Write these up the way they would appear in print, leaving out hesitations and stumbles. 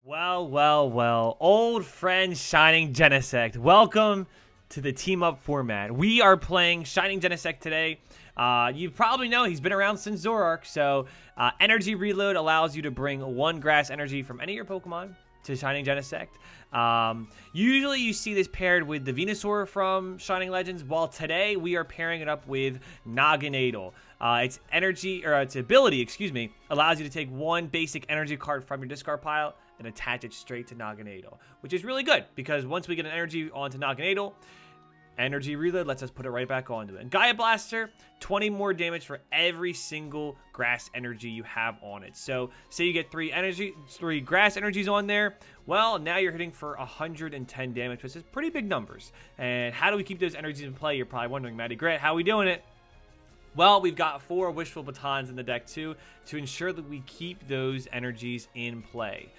Well, old friend Shining Genesect, welcome to the team up format. We are playing Shining Genesect today. You probably know he's been around since Zoroark, so Energy Reload allows you to bring one Grass Energy from any of your Pokemon to Shining Genesect. Usually you see this paired with the Venusaur from Shining Legends, while today we are pairing it up with Naganadel. Its ability, allows you to take one basic energy card from your discard pile and attach it straight to Naganadel, which is really good because once we get an energy onto Naganadel, Energy Reload lets us put it right back onto it. And Gaia Blaster, 20 more damage for every single grass energy you have on it. So say you get three grass energies on there, well, now you're hitting for 110 damage, which is pretty big numbers. And how do we keep those energies in play? You're probably wondering, MattyGritt, how are we doing it? Well, we've got 4 Wishful Batons in the deck too to ensure that we keep those energies in play.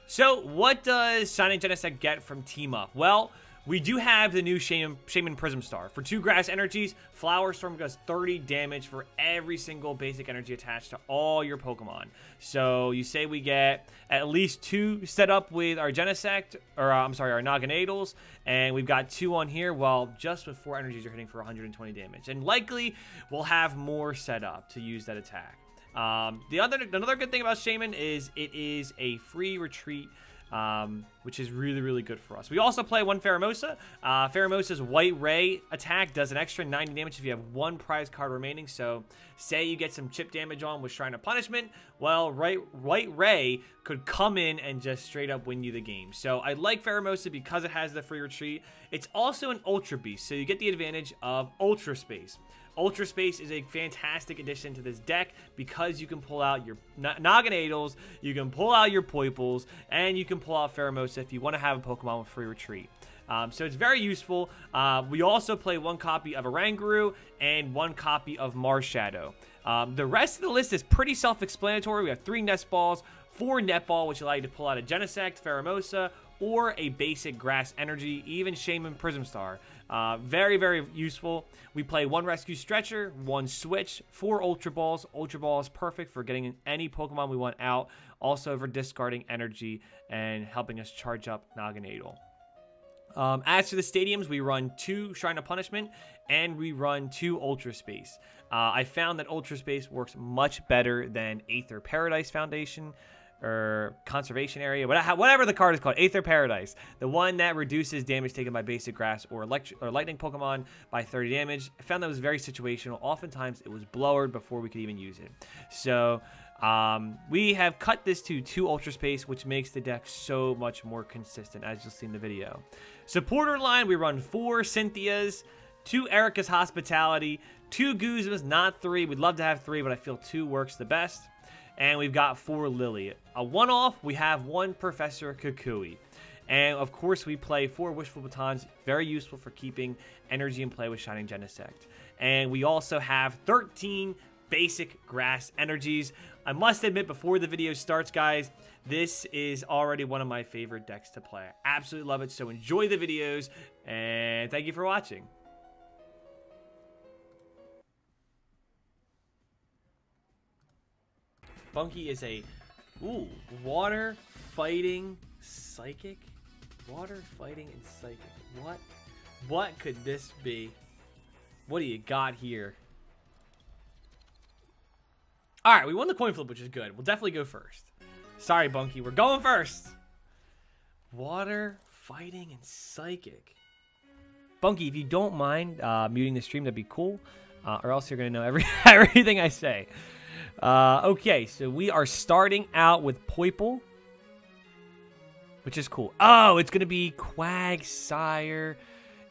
So what does Shining Genesect get from Team Up? Well, we do have the new Shaymin Prism Star. For 2 grass energies, Flower Storm does 30 damage for every single basic energy attached to all your Pokemon. So you say we get at least 2 set up with our Genesect, or our Naganadels, and we've got 2 on here. Well, just with 4 energies, you're hitting for 120 damage. And likely, we'll have more set up to use that attack. Another good thing about Shaymin is it is a free retreat, which is really good for us. We also play one Pheromosa. Pheromosa's White Ray attack does an extra 90 damage if you have 1 prize card remaining. So say you get some chip damage on with Shrine of Punishment, well, White Ray could come in and just straight up win you the game. So I like Pheromosa because it has the free retreat. It's also an Ultra Beast, so you get the advantage of Ultra Space. Ultra Space is a fantastic addition to this deck because you can pull out your Naganadels, you can pull out your Poipoles, and you can pull out Pheromosa if you want to have a Pokemon with free retreat. So it's very useful. We also play 1 copy of Oranguru and 1 copy of Marshadow. The rest of the list is pretty self-explanatory. We have 3 Nest Balls, 4 Netball, which allow you to pull out a Genesect, Pheromosa, or a basic Grass Energy, even Shaymin Prism Star. Very useful. We play 1 Rescue Stretcher, 1 Switch, 4 Ultra Balls. Ultra Ball is perfect for getting any Pokemon we want out, also for discarding energy and helping us charge up Naganadel. As for the stadiums, we run 2 Shrine of Punishment and we run 2 Ultra Space. I found that Ultra Space works much better than Aether Paradise Foundation or Conservation Area, whatever the card is called, Aether Paradise, the one that reduces damage taken by basic grass or lightning Pokemon by 30 damage. I found that was very situational. Oftentimes it was blowered before we could even use it. So we have cut this to 2 Ultra Space, which makes the deck so much more consistent, as you'll see in the video. Supporter line, we run 4 Cynthias, 2 Erika's Hospitality, 2 Guzmas, not 3. We'd love to have 3, but I feel 2 works the best. And we've got 4 Lillie. A one-off, we have 1 Professor Kukui. And, of course, we play 4 Wishful Batons, very useful for keeping energy in play with Shining Genesect. And we also have 13 basic grass energies. I must admit, before the video starts, guys, this is already one of my favorite decks to play. I absolutely love it, so enjoy the videos, and thank you for watching. Bunky is a water fighting psychic. Water fighting and psychic. What could this be? What do you got here? All right, we won the coin flip, which is good. We'll definitely go first. Sorry, Bunky, we're going first. Water fighting and psychic. Bunky, if you don't mind muting the stream, that'd be cool. Or else you're gonna know everything I say. Okay, so we are starting out with Poipole, which is cool. Oh, it's gonna be Quagsire.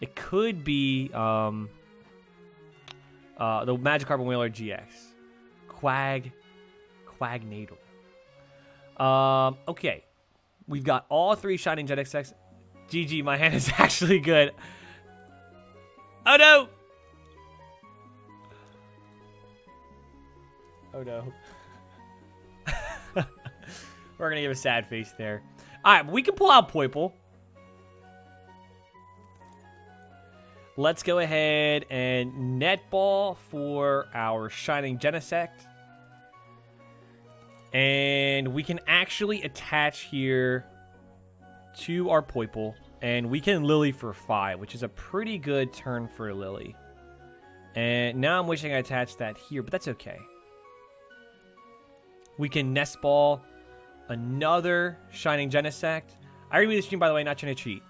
It could be the Magikarp and Whaler GX. Quagnadel. Okay, we've got all 3 Shining Genesects. GG, my hand is actually good. Oh no! Oh no. We're going to give a sad face there. Alright, we can pull out Poipole. Let's go ahead and Netball for our Shining Genesect. And we can actually attach here to our Poipole. And we can Lillie for 5, which is a pretty good turn for Lillie. And now I'm wishing I attached that here, but that's okay. We can Nest Ball another Shining Genesect. I already made the stream, by the way, not trying to cheat.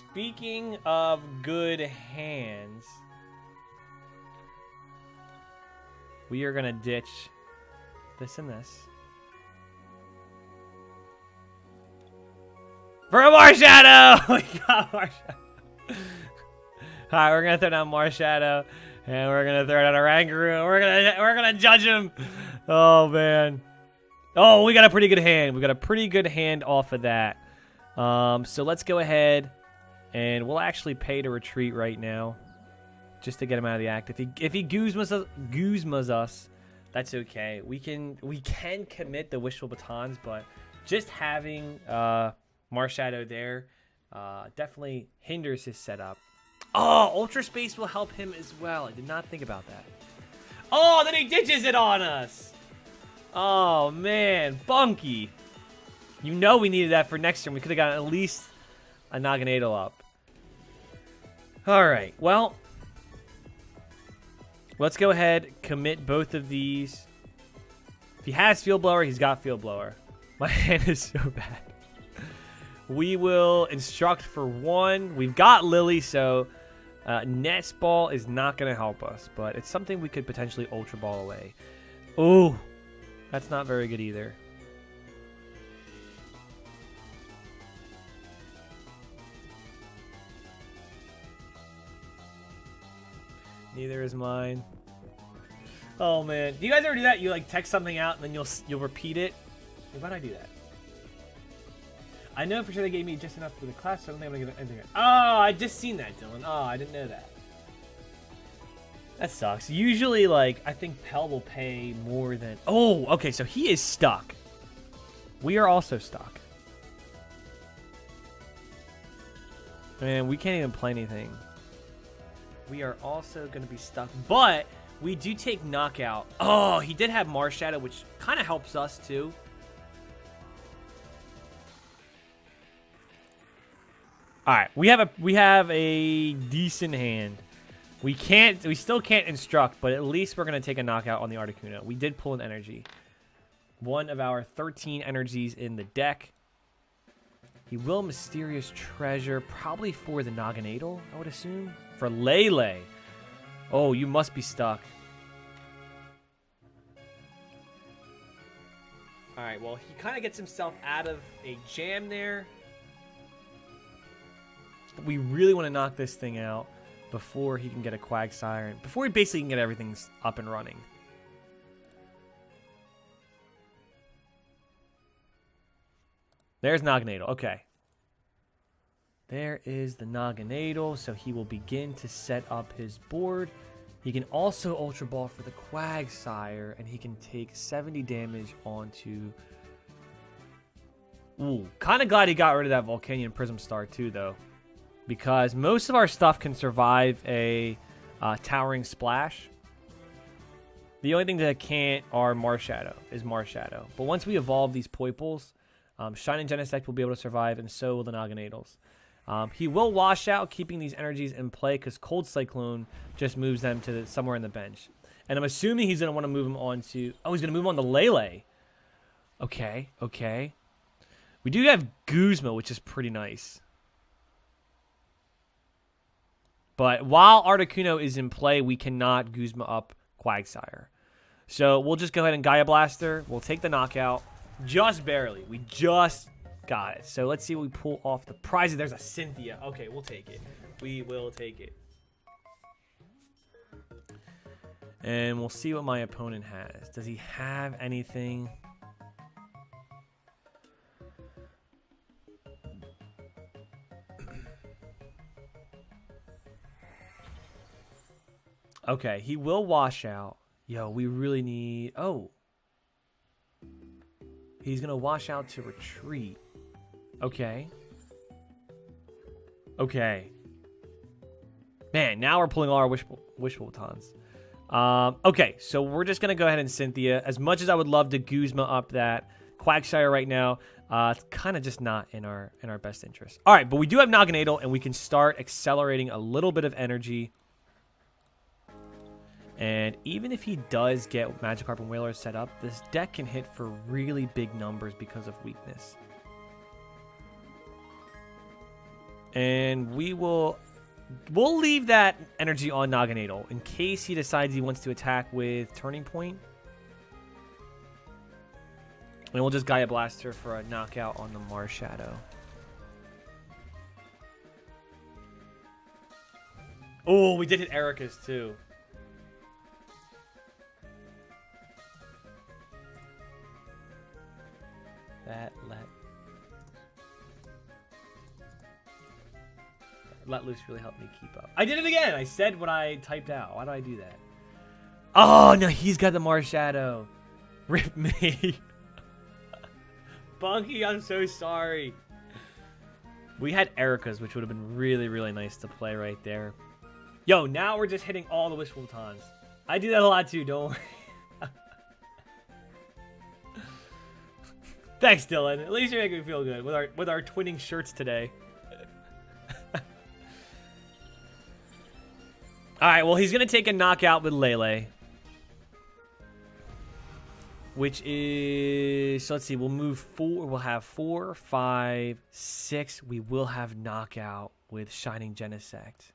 Speaking of good hands, we are going to ditch this and this for a Marshadow! We got Marshadow. Alright, we're gonna throw down Marshadow, and we're gonna throw down Oranguru. We're gonna judge him. Oh man. Oh, we got a pretty good hand. We got a pretty good hand off of that. So let's go ahead, and we'll actually pay to retreat right now, just to get him out of the act. If he Guzmas us, that's okay. We can commit the Wishful Batons, but just having Marshadow there definitely hinders his setup. Oh, Ultra Space will help him as well. I did not think about that. Oh, then he ditches it on us. Oh, man. Bunky. You know we needed that for next turn. We could have gotten at least a Naganadel up. Alright, well, let's go ahead, commit both of these. If he has Field Blower, he's got Field Blower. My hand is so bad. We will instruct for 1. We've got Lillie, so Nest Ball is not going to help us, but it's something we could potentially Ultra Ball away. Oh, that's not very good either. Neither is mine. Oh man, do you guys ever do that? You like text something out and then you'll repeat it. Why do I do that? I know for sure they gave me just enough for the class, so I don't think I'm gonna give anything. Oh, I just seen that, Dylan. Oh, I didn't know that. That sucks. Usually, like, I think Pell will pay more than... Oh, okay, so he is stuck. We are also stuck. Man, we can't even play anything. We are also going to be stuck, but we do take Knockout. Oh, he did have Marshadow, which kind of helps us, too. All right, we have a decent hand. We still can't instruct, but at least we're gonna take a knockout on the Articuno. We did pull an energy. One of our 13 energies in the deck. He will Mysterious Treasure, probably for the Naganadel, I would assume. For Lele. Oh, you must be stuck. All right, well, he kind of gets himself out of a jam there. We really want to knock this thing out before he can get a Quagsire, before he basically can get everything up and running. There's Naganadel. Okay. There is the Naganadel, so he will begin to set up his board. He can also Ultra Ball for the Quagsire, and he can take 70 damage onto... Ooh, kind of glad he got rid of that Volcanion Prism Star too, though. Because most of our stuff can survive a Towering Splash. The only thing that can't are Marshadow. But once we evolve these Poipoles, Shining Genesect will be able to survive, and so will the Naganadels. He will wash out, keeping these energies in play, because Cold Cyclone just moves them to somewhere in the bench. And I'm assuming he's going to want to move them on to... Oh, he's going to move on to Lele. Okay, okay. We do have Guzma, which is pretty nice. But while Articuno is in play, we cannot Guzma up Quagsire. So we'll just go ahead and Gaia Blaster. We'll take the knockout. Just barely. We just got it. So let's see what we pull off the prizes. There's a Cynthia. Okay, we'll take it. We will take it. And we'll see what my opponent has. Does he have anything? Okay, he will wash out. Yo, we really need... Oh. He's going to wash out to retreat. Okay. Okay. Man, now we're pulling all our Wishful Batons. Okay, so we're just going to go ahead and Cynthia. As much as I would love to Guzma up that Quagsire right now, it's kind of just not in our best interest. All right, but we do have Naganadel, and we can start accelerating a little bit of energy. And even if he does get Magikarp and Whaler set up, this deck can hit for really big numbers because of weakness. And we'll leave that energy on Naganadel in case he decides he wants to attack with Turning Point. And we'll just Gaia Blaster for a knockout on the Marshadow. Oh, we did hit Erika's too. That let loose really helped me keep up. I did it again. I said what I typed out. Why do I do that? Oh, no, he's got the Marshadow. Rip me. Bunky, I'm so sorry. We had Erika's, which would have been really, really nice to play right there. Yo, now we're just hitting all the Wishful Batons. I do that a lot too, don't worry. Thanks, Dylan. At least you're making me feel good with our twinning shirts today. Alright, well, he's going to take a knockout with Lele. Which is... So let's see. We'll move 4. We'll have 4, 5, 6. We will have knockout with Shining Genesect.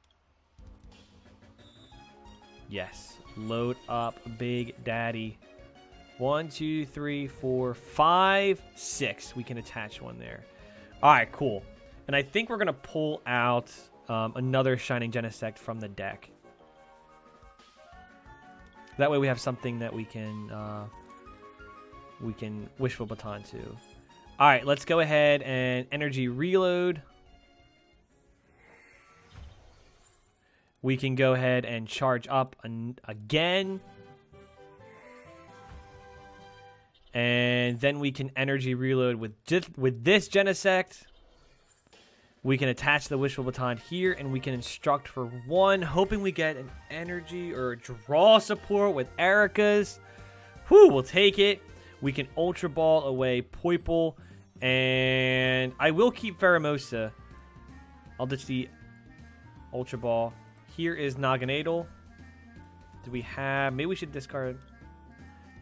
Yes. Load up Big Daddy. 1, 2, 3, 4, 5, 6. We can attach one there. Alright, cool. And I think we're going to pull out another Shining Genesect from the deck. That way we have something that we can Wishful Baton to. All right, let's go ahead and energy reload. We can go ahead and charge up again. And then we can energy reload with this Genesect. We can attach the Wishful Baton here, and we can instruct for 1, hoping we get an energy or draw support with Erika's. Whew, we'll take it. We can Ultra Ball away Poipole, and I will keep Pheromosa. I'll ditch the Ultra Ball. Here is Naganadel. Do we have... Maybe we should discard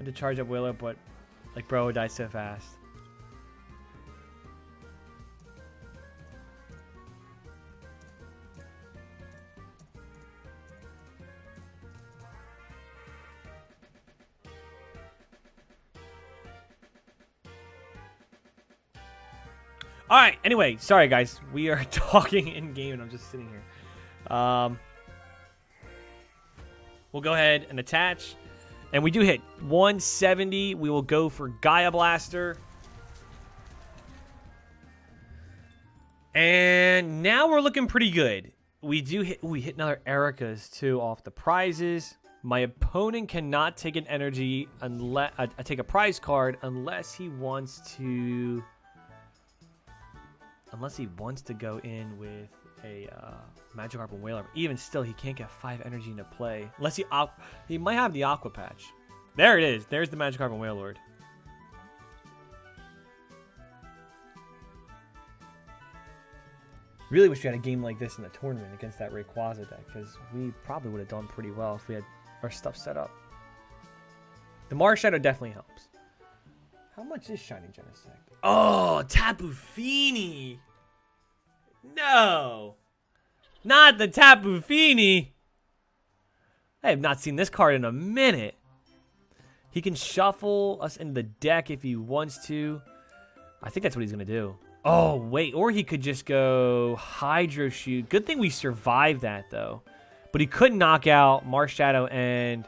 to charge up Willow, but, like, bro, it died so fast. All right. Anyway, sorry guys. We are talking in game, and I'm just sitting here. We'll go ahead and attach, and we do hit 170. We will go for Gaia Blaster, and now we're looking pretty good. We do hit. We hit another Erika's too off the prizes. My opponent cannot take an energy unless take a prize card unless he wants to. Unless he wants to go in with a Magikarp and Whaler. Even still, he can't get 5 energy into play. Unless he might have the Aqua Patch. There it is. There's the Magikarp and Whalelord. Really wish we had a game like this in the tournament against that Rayquaza deck, because we probably would have done pretty well if we had our stuff set up. The Marshadow definitely helps. How much is Shining Genesect? Oh, Tapu Fini! No! Not the Tapu Fini! I have not seen this card in a minute. He can shuffle us into the deck if he wants to. I think that's what he's going to do. Oh, wait. Or he could just go Hydro Shoot. Good thing we survived that, though. But he couldn't knock out Marshadow and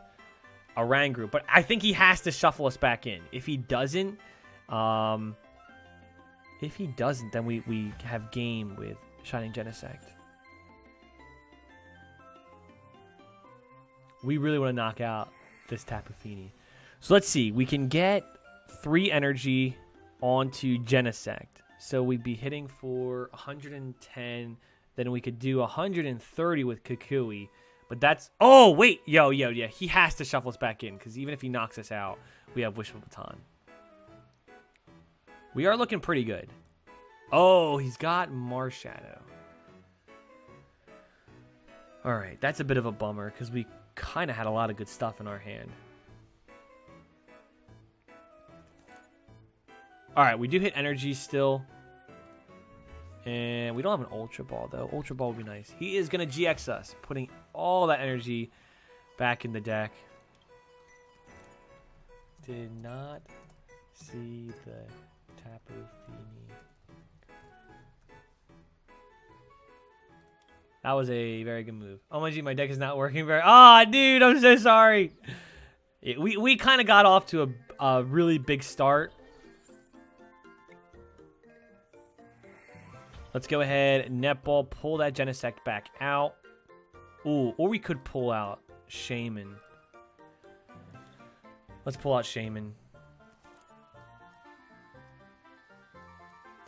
Oranguru. But I think he has to shuffle us back in. If he doesn't, then we have game with Shining Genesect. We really want to knock out this Tapu Fini. So let's see. We can get 3 energy onto Genesect. So we'd be hitting for 110 then we could do 130 with Kukui. But that's... Oh, wait. Yo. He has to shuffle us back in, because even if he knocks us out, we have Wishful Baton. We are looking pretty good. Oh, he's got Marshadow. All right, that's a bit of a bummer, because we kind of had a lot of good stuff in our hand. All right, we do hit energy still. And we don't have an Ultra Ball, though. Ultra Ball would be nice. He is going to GX us, putting all that energy back in the deck. Did not see the Tapu Fini. That was a very good move. Oh my G, my deck is not working very... Ah, dude, I'm so sorry. We kind of got off to a really big start. Let's go ahead, netball, pull that Genesect back out. Ooh, or we could pull out Shaymin. Let's pull out Shaymin.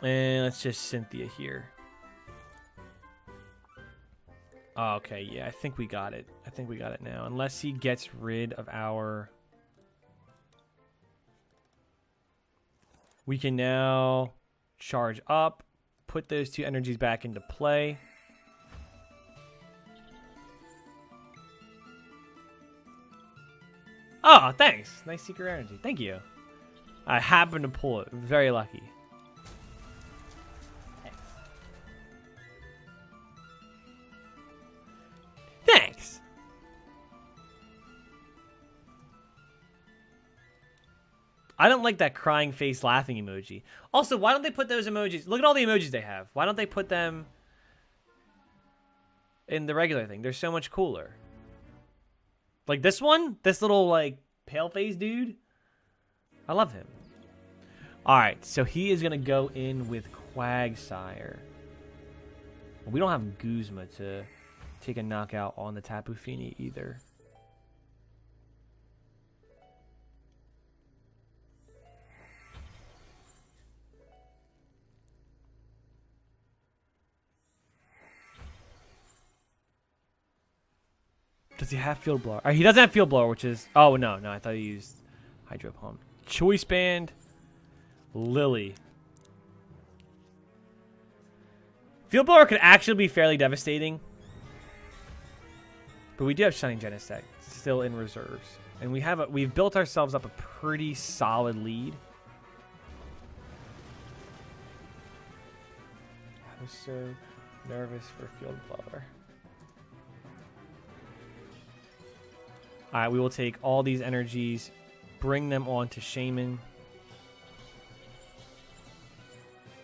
And let's just Cynthia here. Oh, okay, yeah, I think we got it. I think we got it now. Unless he gets rid of our... We can now charge up. Put those two energies back into play. Oh, thanks. Nice secret energy. Thank you. I happened to pull it. Very lucky. Thanks. I don't like that crying face laughing emoji. Also, why don't they put those emojis? Look at all the emojis they have. Why don't they put them in the regular thing? They're so much cooler. Like this one? This little, like, pale face dude? I love him. Alright, so he is going to go in with Quagsire. We don't have Guzma to take a knockout on the Tapu Fini either. Does he have Field Blower? He doesn't have Field Blower, which is... Oh, no. I thought he used Hydro Pump. Choice Band. Lillie. Field Blower could actually be fairly devastating. But we do have Shining Genesect still in reserves. And we've built ourselves up a pretty solid lead. I was so nervous for Field Blower. Alright, we will take all these energies, bring them on to Shaymin.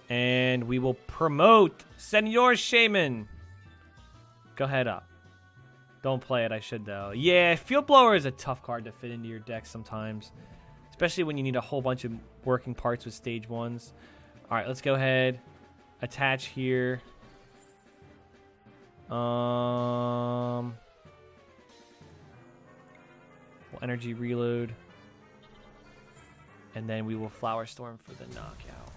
And we will promote Senor Shaymin. Go ahead up. Don't play it, I should though. Yeah, Field Blower is a tough card to fit into your deck sometimes. Especially when you need a whole bunch of working parts with stage 1s. Alright, let's go ahead. Attach here. We'll energy reload. And then we will Flower Storm for the knockout.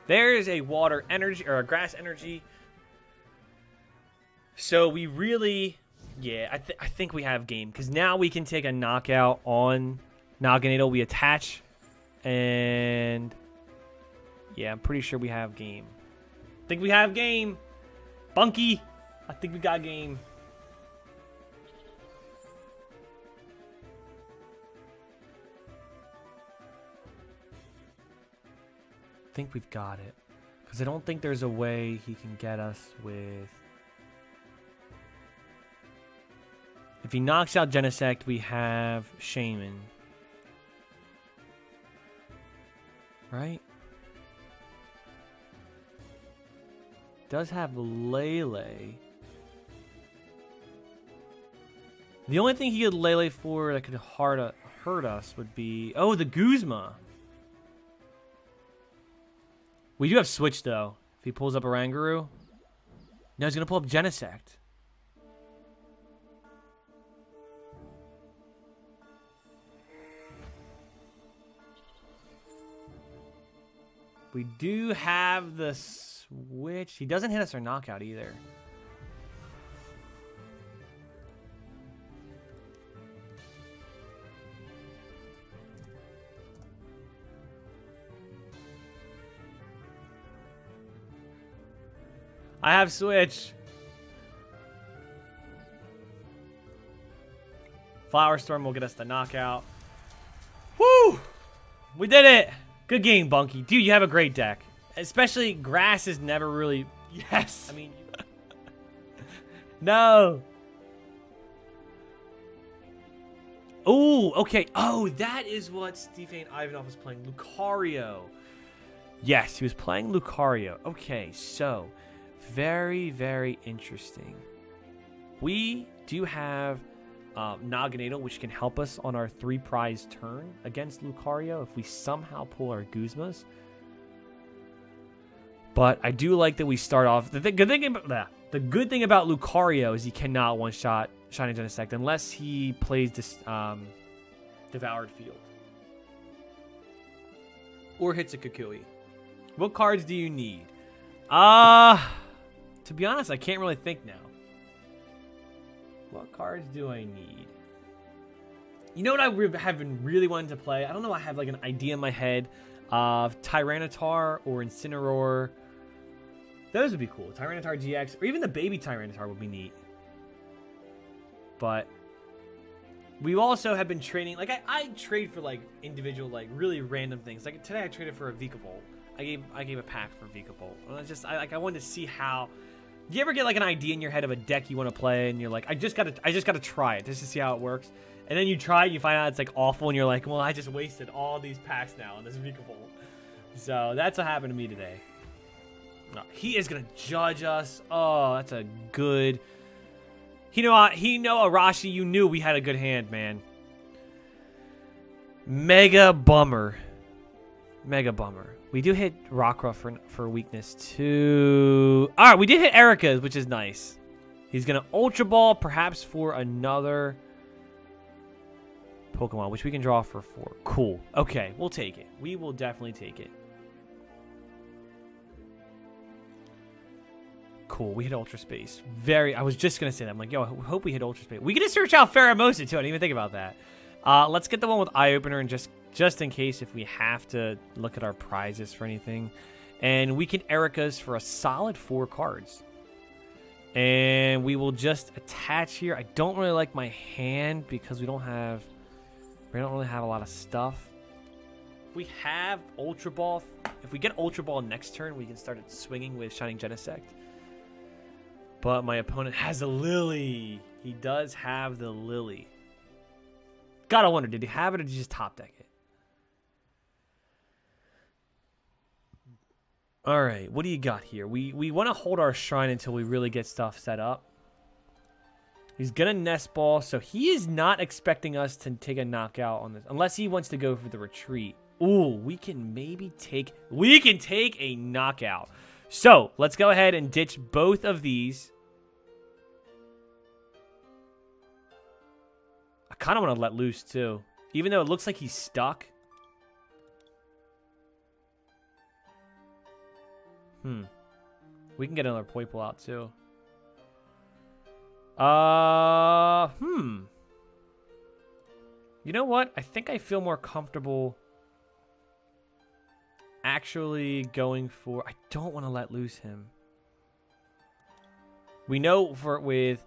There is a water energy or a grass energy. So we really, yeah, I think we have game because now we can take a knockout on Naganadel. We attach, and yeah, I'm pretty sure we have game. I think we have game. Bunky, I think we got game. I think we've got it. Because I don't think there's a way he can get us with... If he knocks out Genesect, we have Shaymin. Right? Does have Lele. The only thing he could Lele for that could hurt us would be... Oh, the Guzma. We do have Switch, though. If he pulls up Oranguru. No, he's going to pull up Genesect. We do have the switch. He doesn't hit us or knockout either. I have switch. Flower Storm will get us the knockout. Woo! We did it! Good game, Bunky. Dude, you have a great deck. Especially grass is never really... Yes! I mean... No! Oh, okay. Oh, that is what Stefan Ivanov was playing. Lucario. Yes, he was playing Lucario. Okay, so... Very, very interesting. We do have Naganadel, which can help us on our 3-prize turn against Lucario if we somehow pull our Guzmas. But I do like that we start off. The good thing about Lucario is he cannot one-shot Shining Genesect unless he plays this Devoured Field or hits a Kukui. What cards do you need? To be honest, I can't really think now. What cards do I need? You know what I have been really wanting to play? I don't know. I have like an idea in my head of Tyranitar or Incineroar. Those would be cool. Tyranitar GX or even the baby Tyranitar would be neat. But we also have been trading. Like I trade for like individual, like really random things. Like today I traded for a Vikavolt. I gave a pack for Vikavolt. I wanted to see how. Do you ever get like an idea in your head of a deck you want to play, and you're like, I just gotta try it just to see how it works, and then you try it, you find out it's like awful, and you're like, well, I just wasted all these packs now on this Vikavolt. So that's what happened to me today. No, he is gonna judge us. Oh, that's a good. Arashi, you knew we had a good hand, man. Mega bummer. Mega bummer. We do hit Rockruff for weakness too. All right, we did hit Erika, which is nice. He's going to Ultra Ball, perhaps for another Pokemon, which we can draw for 4. Cool. Okay, we'll take it. We will definitely take it. Cool, we hit Ultra Space. I was just going to say that. I'm like, yo, I hope we hit Ultra Space. We get to search out Pheromosa, too. I didn't even think about that. Let's get the one with Eye Opener and just in case if we have to look at our prizes for anything. And we can Erika's for a solid 4 cards. And we will just attach here. I don't really like my hand because we don't really have a lot of stuff. We have Ultra Ball. If we get Ultra Ball next turn, we can start swinging with Shining Genesect. But my opponent has a Lillie. He does have the Lillie. Gotta wonder, did he have it or did he just top deck it? All right, what do you got here? We want to hold our Shrine until we really get stuff set up. He's going to Nest Ball, so he is not expecting us to take a knockout on this. Unless he wants to go for the retreat. Ooh, we can maybe take... We can take a knockout. So, let's go ahead and ditch both of these. I kind of want to let loose, too. Even though it looks like he's stuck. We can get another Poipole out, too. You know what? I think I feel more comfortable actually going for... I don't want to let loose him. We know with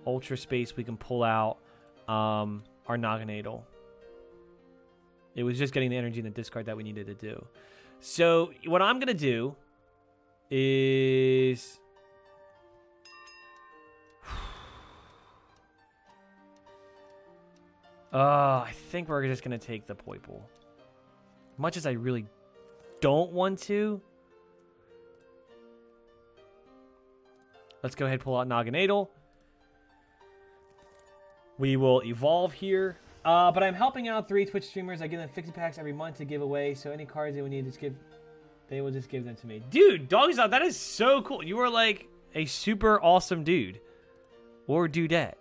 Ultra Space we can pull out our Naganadel. It was just getting the energy in the discard that we needed to do. So what I'm going to do is... I think we're just going to take the Poipole. Much as I really don't want to. Let's go ahead and pull out Naganadel. We will evolve here. But I'm helping out 3 Twitch streamers. I give them 50 packs every month to give away. So any cards they would need, they will just give them to me. Dude, Doggy's out. That is so cool. You are like a super awesome dude. Or dudette.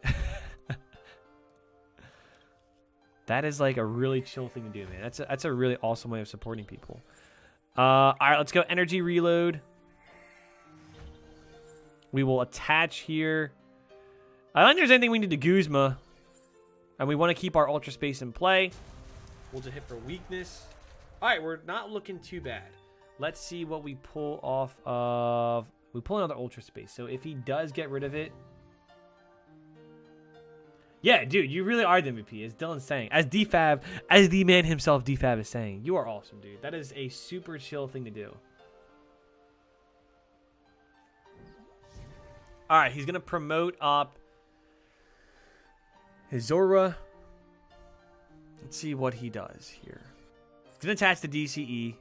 That is like a really chill thing to do, man. That's a really awesome way of supporting people. Alright, let's go energy reload. We will attach here. I don't think there's anything we need to Guzma. And we want to keep our Ultra Space in play. We'll just hit for weakness. Alright, we're not looking too bad. Let's see what we pull off of... We pull another Ultra Space. So if he does get rid of it... Yeah, dude, you really are the MVP, as Dylan's saying. As DFab, as the man himself, DFab, is saying. You are awesome, dude. That is a super chill thing to do. Alright, he's going to promote up his Zora. Let's see what he does here. He's going to attach the DCE.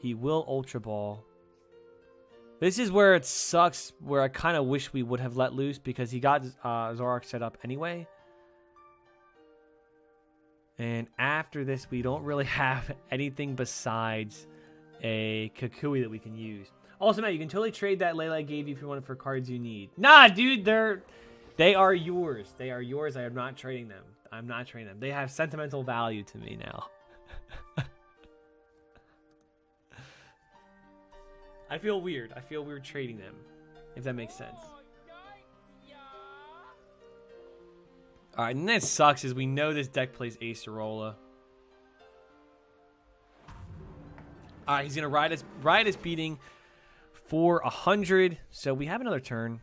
He will Ultra Ball. This is where it sucks, where I kind of wish we would have let loose, because he got Zoroark set up anyway. And after this, we don't really have anything besides a Kukui that we can use. Also, Matt, you can totally trade that Layla I gave you if you want it for cards you need. Nah, dude, they are yours. They are yours. I am not trading them. I'm not trading them. They have sentimental value to me now. I feel weird. I feel weird trading them, if that makes sense. Alright, and that sucks is we know this deck plays Acerola. Alright, he's going to ride his beating for 100. So we have another turn.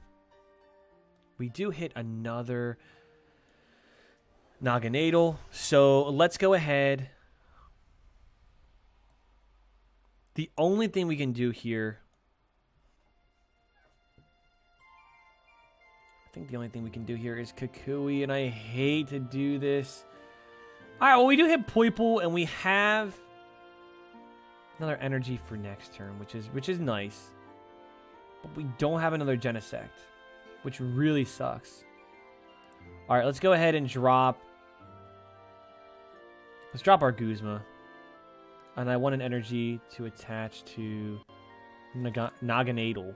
We do hit another Naganadel. So let's go ahead. The only thing we can do here... I think the only thing we can do here is Kukui, and I hate to do this. Alright, well, we do hit Poipole, and we have another energy for next turn, which is nice. But we don't have another Genesect, which really sucks. Alright, let's go ahead and drop... Let's drop our Guzma. And I want an energy to attach to Naganadel.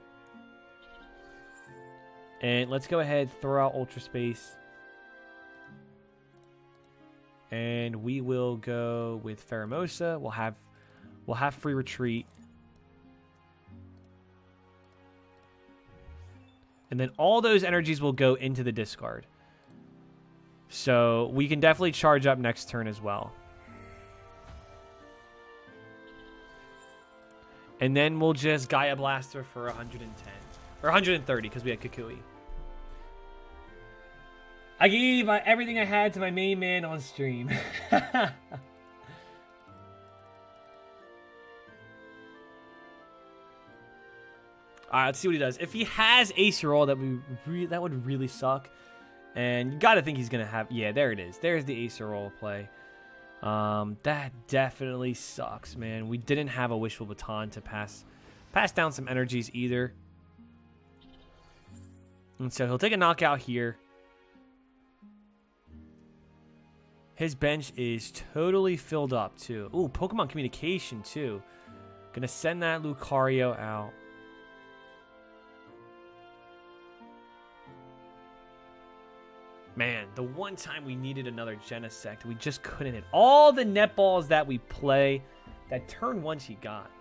And let's go ahead, throw out Ultra Space. And we will go with Pheromosa. We'll have free retreat. And then all those energies will go into the discard. So we can definitely charge up next turn as well. And then we'll just Gaia Blaster for 110. Or 130, because we had Kukui. I gave everything I had to my main man on stream. Alright, let's see what he does. If he has Acerola, that would really suck. And you gotta think he's gonna have... Yeah, there it is. There's the Acerola play. That definitely sucks, man. We didn't have a Wishful Baton to pass down some energies either. And so he'll take a knockout here. His bench is totally filled up, too. Ooh, Pokemon Communication, too. Gonna send that Lucario out. Man, the one time we needed another Genesect, we just couldn't hit. All the netballs that we play, that turn one he got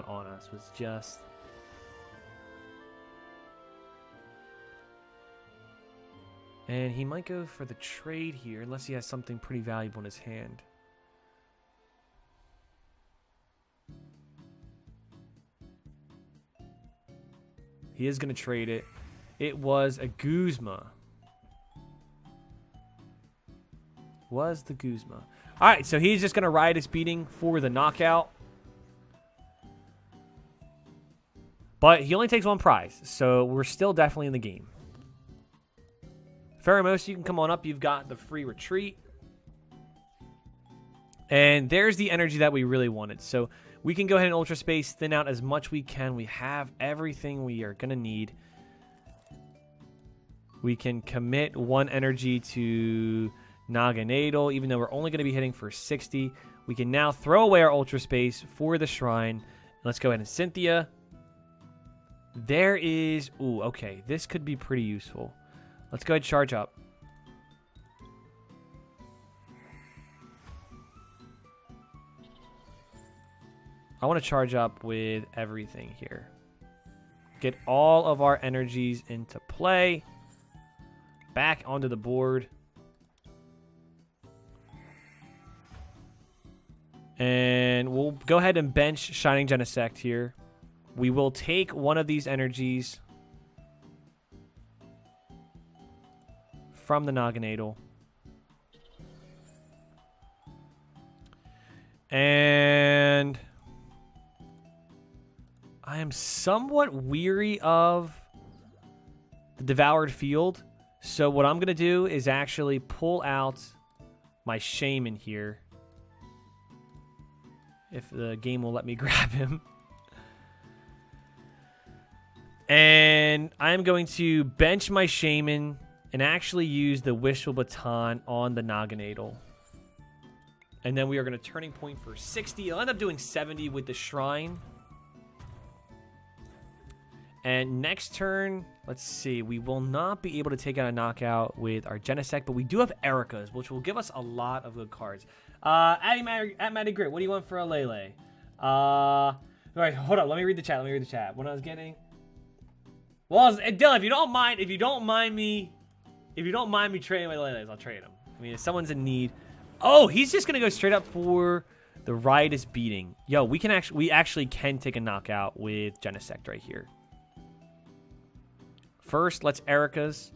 on us was just... And he might go for the trade here, unless he has something pretty valuable in his hand. He is going to trade it. It was a Guzma. Was the Guzma. Alright, so he's just going to ride his beating for the knockout. But he only takes one prize, so we're still definitely in the game. Pheromosa, you can come on up. You've got the free retreat. And there's the energy that we really wanted. So we can go ahead and Ultra Space, thin out as much we can. We have everything we are going to need. We can commit one energy to Naganadel, even though we're only going to be hitting for 60. We can now throw away our Ultra Space for the Shrine. Let's go ahead and Cynthia. There is... Ooh, okay. This could be pretty useful. Let's go ahead and charge up. I want to charge up with everything here. Get all of our energies into play. Back onto the board. And we'll go ahead and bench Shining Genesect here. We will take one of these energies from the Naganadel. And I am somewhat weary of the Devoured Field. So what I'm going to do is actually pull out my Shaymin here. If the game will let me grab him. And I'm going to bench my Shaymin and actually use the Wishful Baton on the Naganadel. And then we are going to turning point for 60. I'll end up doing 70 with the Shrine. And next turn, let's see. We will not be able to take out a knockout with our Genesect, but we do have Erika's, which will give us a lot of good cards. At MattyGritt, what do you want for a Lele? All right, hold on. Let me read the chat. What I was getting. Well, Dylan, if you don't mind me trading my Leles, I'll trade them. I mean, if someone's in need. Oh, he's just gonna go straight up for the Riotous Beating. Yo, we actually can take a knockout with Genesect right here. First, let's Erika's.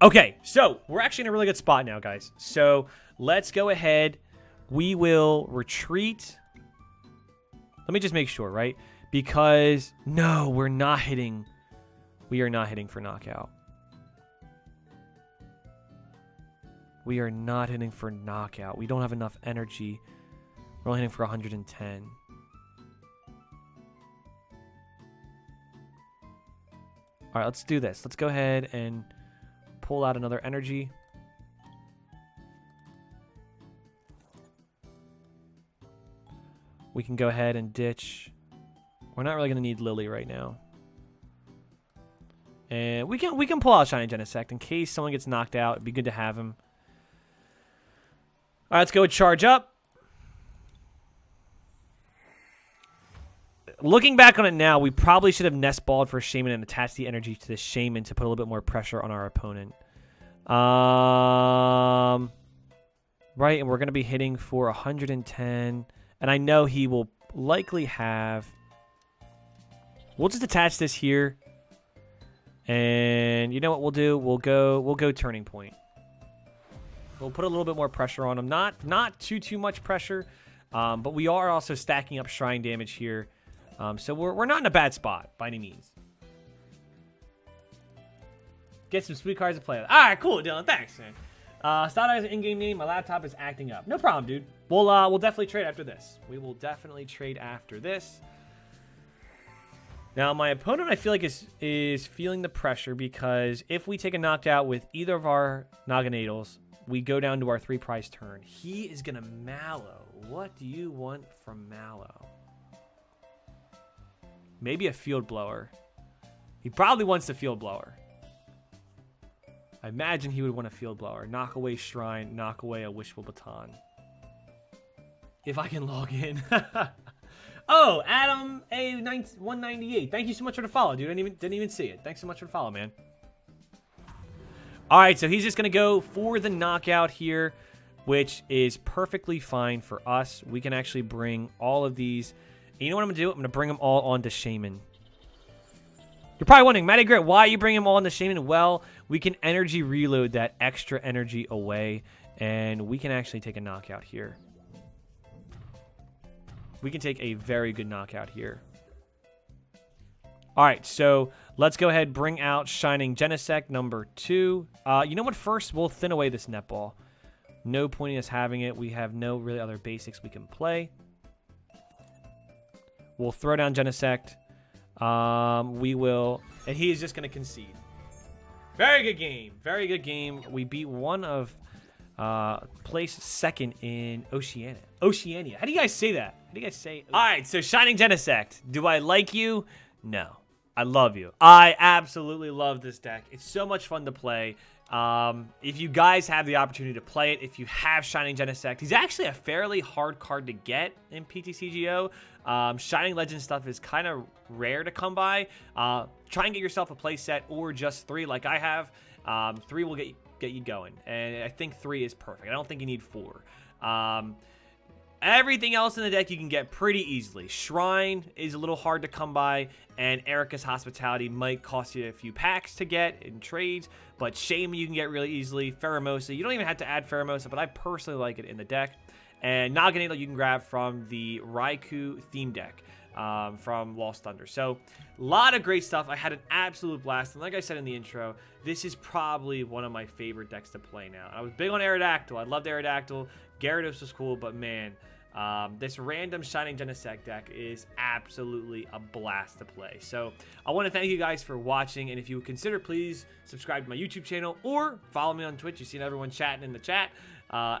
Okay, so we're actually in a really good spot now, guys. So let's go ahead. We will retreat. Let me just make sure, right? Because no, we're not hitting. We are not hitting for knockout. We are not hitting for knockout. We don't have enough energy. We're only hitting for 110. All right, let's do this. Let's go ahead and pull out another energy. We can go ahead and ditch. We're not really going to need Lillie right now. And we can pull out Shining Genesect in case someone gets knocked out. It'd be good to have him. All right, let's go charge up. Looking back on it now, we probably should have nest balled for Shaymin and attached the energy to the Shaymin to put a little bit more pressure on our opponent. Right, and we're going to be hitting for 110. And I know he will likely have... We'll just attach this here. And you know what we'll do? We'll go turning point. We'll put a little bit more pressure on him. Not too much pressure. But we are also stacking up shrine damage here. So we're not in a bad spot by any means. Get some sweet cards to play with. Alright, cool, Dylan. Thanks, man. Stardust in-game name. My laptop is acting up. No problem, dude. We'll definitely trade after this. We will definitely trade after this. Now, my opponent, I feel like, is feeling the pressure because if we take a knockout with either of our Naganadels, we go down to our 3-prize turn. He is going to Mallow. What do you want from Mallow? Maybe a Field Blower. He probably wants a Field Blower. I imagine he would want a Field Blower. Knock away Shrine. Knock away a Wishful Baton. If I can log in. Oh, Adam A198. Thank you so much for the follow, dude. I didn't even see it. Thanks so much for the follow, man. All right, so he's just going to go for the knockout here, which is perfectly fine for us. We can actually bring all of these. And you know what I'm going to do? I'm going to bring them all onto Shaymin. You're probably wondering, MattyGritt, why you bring them all onto Shaymin? Well, we can energy reload that extra energy away, and we can actually take a knockout here. We can take a very good knockout here. All right, so let's go ahead and bring out Shining Genesect number 2. You know what? First, we'll thin away this netball. No point in us having it. We have no really other basics we can play. We'll throw down Genesect. We will... And he is just going to concede. Very good game. Very good game. We beat one of... placed second in Oceania. How do you guys say that? How do you guys say? All right, so Shining Genesect. Do I like you? No. I love you. I absolutely love this deck. It's so much fun to play. If you guys have the opportunity to play it, if you have Shining Genesect, he's actually a fairly hard card to get in PTCGO. Shining Legend stuff is kind of rare to come by. Try and get yourself a playset or just 3 like I have. 3 will get you going, and I think 3 is perfect. I don't think you need 4. Everything else in the deck you can get pretty easily. Shrine is a little hard to come by, and Erika's Hospitality might cost you a few packs to get in trades, but Shaymin you can get really easily. Pheromosa, you don't even have to add Pheromosa, but I personally like it in the deck. And Naganadel you can grab from the Raikou theme deck from Lost Thunder. So, a lot of great stuff. I had an absolute blast, and like I said in the intro, this is probably one of my favorite decks to play now. I was big on Aerodactyl. I loved Aerodactyl. Gyarados was cool, but man, this random Shining Genesect deck is absolutely a blast to play. So I want to thank you guys for watching, and if you would consider, please subscribe to my YouTube channel or follow me on Twitch. You've seen everyone chatting in the chat,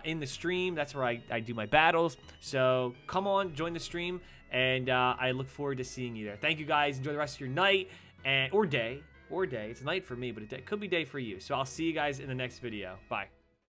in the stream. That's where I do my battles. So come on, join the stream, and I look forward to seeing you there. Thank you guys. Enjoy the rest of your night or day. It's night for me, but it could be day for you. So I'll see you guys in the next video. Bye.